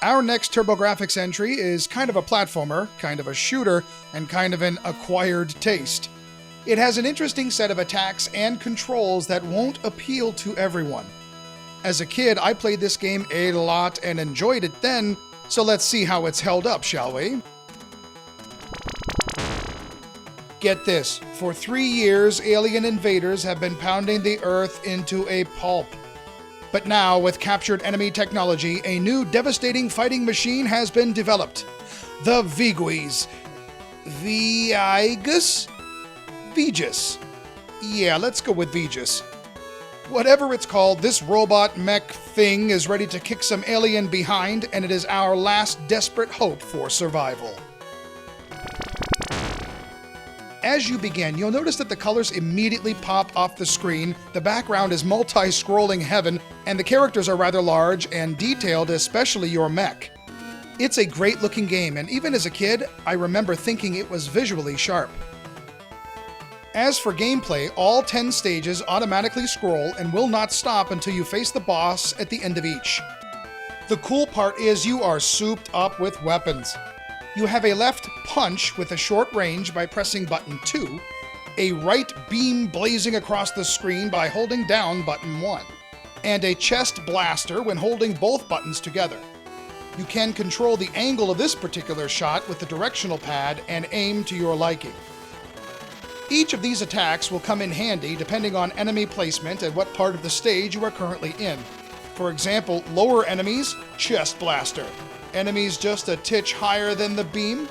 Our next TurboGrafx entry is kind of a platformer, kind of a shooter, and kind of an acquired taste. It has an interesting set of attacks and controls that won't appeal to everyone. As a kid, I played this game a lot and enjoyed it then, so let's see how it's held up, shall we? Get this, for 3 years, alien invaders have been pounding the Earth into a pulp. But now, with captured enemy technology, a new devastating fighting machine has been developed. The Veigues. Veigues? Yeah, let's go with Veigues. Whatever it's called, this robot mech thing is ready to kick some alien behind, and it is our last desperate hope for survival. As you begin, you'll notice that the colors immediately pop off the screen, the background is multi-scrolling heaven, and the characters are rather large and detailed, especially your mech. It's a great-looking game, and even as a kid, I remember thinking it was visually sharp. As for gameplay, all 10 stages automatically scroll and will not stop until you face the boss at the end of each. The cool part is you are souped up with weapons. You have a left punch with a short range by pressing button 2, a right beam blazing across the screen by holding down button 1, and a chest blaster when holding both buttons together. You can control the angle of this particular shot with the directional pad and aim to your liking. Each of these attacks will come in handy depending on enemy placement and what part of the stage you are currently in. For example, lower enemies, chest blaster. Enemies just a titch higher than the beam,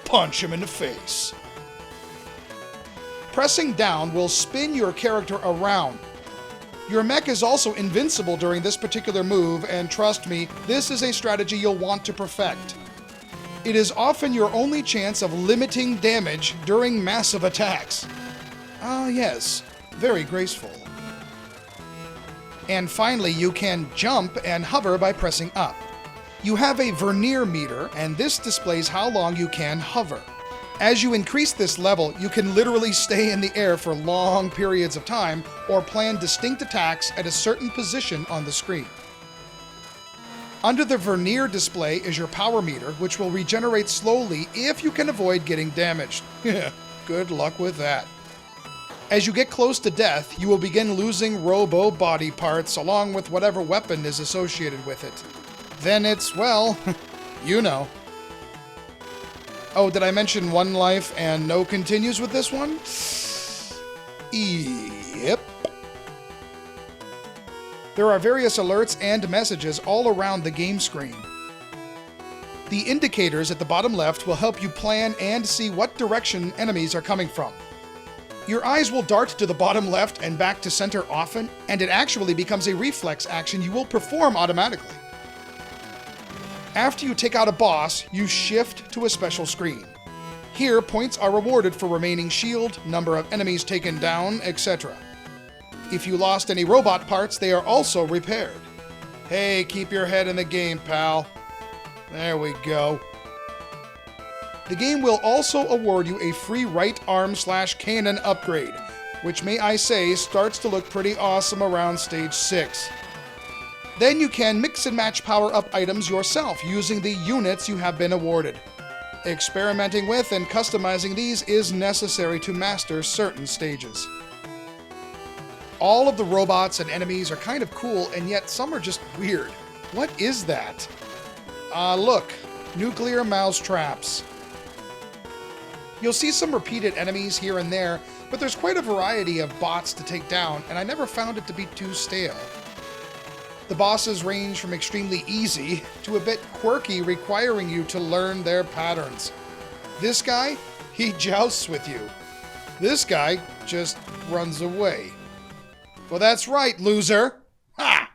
punch him in the face. Pressing down will spin your character around. Your mech is also invincible during this particular move, and trust me, this is a strategy you'll want to perfect. It is often your only chance of limiting damage during massive attacks. Ah yes, very graceful. And finally, you can jump and hover by pressing up. You have a vernier meter, and this displays how long you can hover. As you increase this level, you can literally stay in the air for long periods of time or plan distinct attacks at a certain position on the screen. Under the vernier display is your power meter, which will regenerate slowly if you can avoid getting damaged. Good luck with that. As you get close to death, you will begin losing robo body parts along with whatever weapon is associated with it. Then it's, well, you know. Oh, did I mention 1 life and no continues with this one? Yep. There are various alerts and messages all around the game screen. The indicators at the bottom left will help you plan and see what direction enemies are coming from. Your eyes will dart to the bottom left and back to center often, and it actually becomes a reflex action you will perform automatically. After you take out a boss, you shift to a special screen. Here, points are rewarded for remaining shield, number of enemies taken down, etc. If you lost any robot parts, they are also repaired. Hey, keep your head in the game, pal. There we go. The game will also award you a free right arm/cannon upgrade, which may I say starts to look pretty awesome around stage 6. Then you can mix and match power-up items yourself using the units you have been awarded. Experimenting with and customizing these is necessary to master certain stages. All of the robots and enemies are kind of cool, and yet some are just weird. What is that? Look, nuclear mouse traps. You'll see some repeated enemies here and there, but there's quite a variety of bots to take down, and I never found it to be too stale. The bosses range from extremely easy to a bit quirky, requiring you to learn their patterns. This guy, he jousts with you. This guy just runs away. Well, that's right, loser! Ha!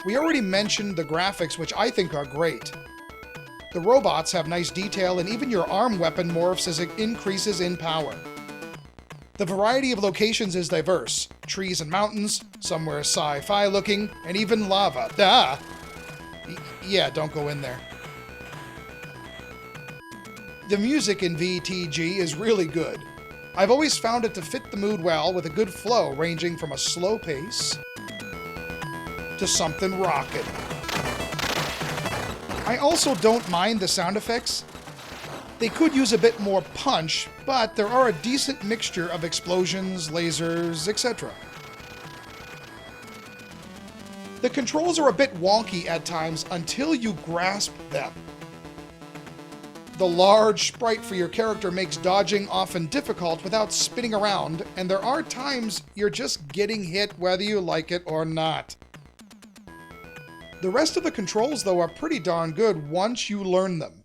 We already mentioned the graphics, which I think are great. The robots have nice detail, and even your arm weapon morphs as it increases in power. The variety of locations is diverse. Trees and mountains, somewhere sci-fi looking, and even lava. Yeah, don't go in there. The music in VTG is really good. I've always found it to fit the mood well with a good flow ranging from a slow pace to something rockin'. I also don't mind the sound effects. They could use a bit more punch, but there are a decent mixture of explosions, lasers, etc. The controls are a bit wonky at times until you grasp them. The large sprite for your character makes dodging often difficult without spinning around, and there are times you're just getting hit whether you like it or not. The rest of the controls, though, are pretty darn good once you learn them.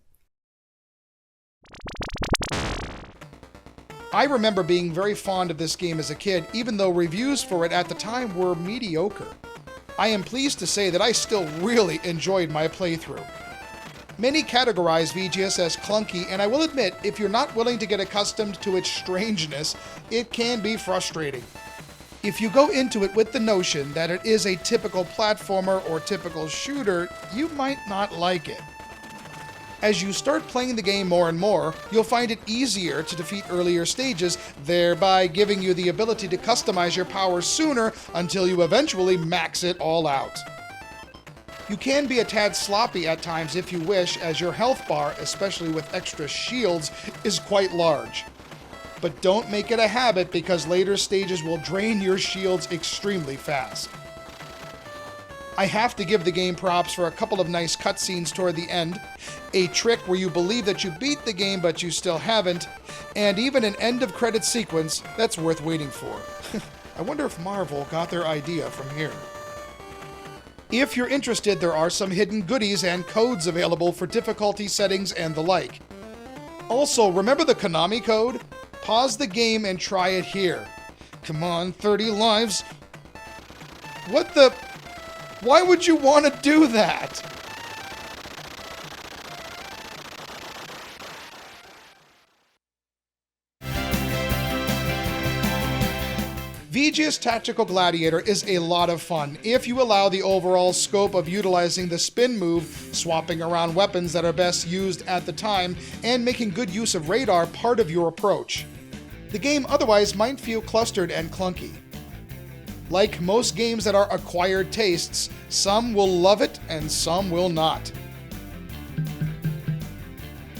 I remember being very fond of this game as a kid, even though reviews for it at the time were mediocre. I am pleased to say that I still really enjoyed my playthrough. Many categorize VGS as clunky, and I will admit, if you're not willing to get accustomed to its strangeness, it can be frustrating. If you go into it with the notion that it is a typical platformer or typical shooter, you might not like it. As you start playing the game more and more, you'll find it easier to defeat earlier stages, thereby giving you the ability to customize your powers sooner until you eventually max it all out. You can be a tad sloppy at times if you wish, as your health bar, especially with extra shields, is quite large. But don't make it a habit, because later stages will drain your shields extremely fast. I have to give the game props for a couple of nice cutscenes toward the end, a trick where you believe that you beat the game but you still haven't, and even an end-of-credits sequence that's worth waiting for. I wonder if Marvel got their idea from here. If you're interested, there are some hidden goodies and codes available for difficulty settings and the like. Also, remember the Konami code? Pause the game and try it here. Come on, 30 lives. What the... Why would you want to do that? Veigues Tactical Gladiator is a lot of fun if you allow the overall scope of utilizing the spin move, swapping around weapons that are best used at the time, and making good use of radar part of your approach. The game otherwise might feel clustered and clunky. Like most games that are acquired tastes, some will love it and some will not.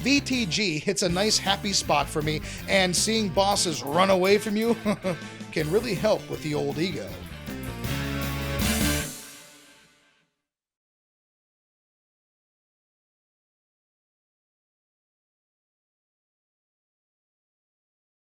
VTG hits a nice happy spot for me, and seeing bosses run away from you can really help with the old ego.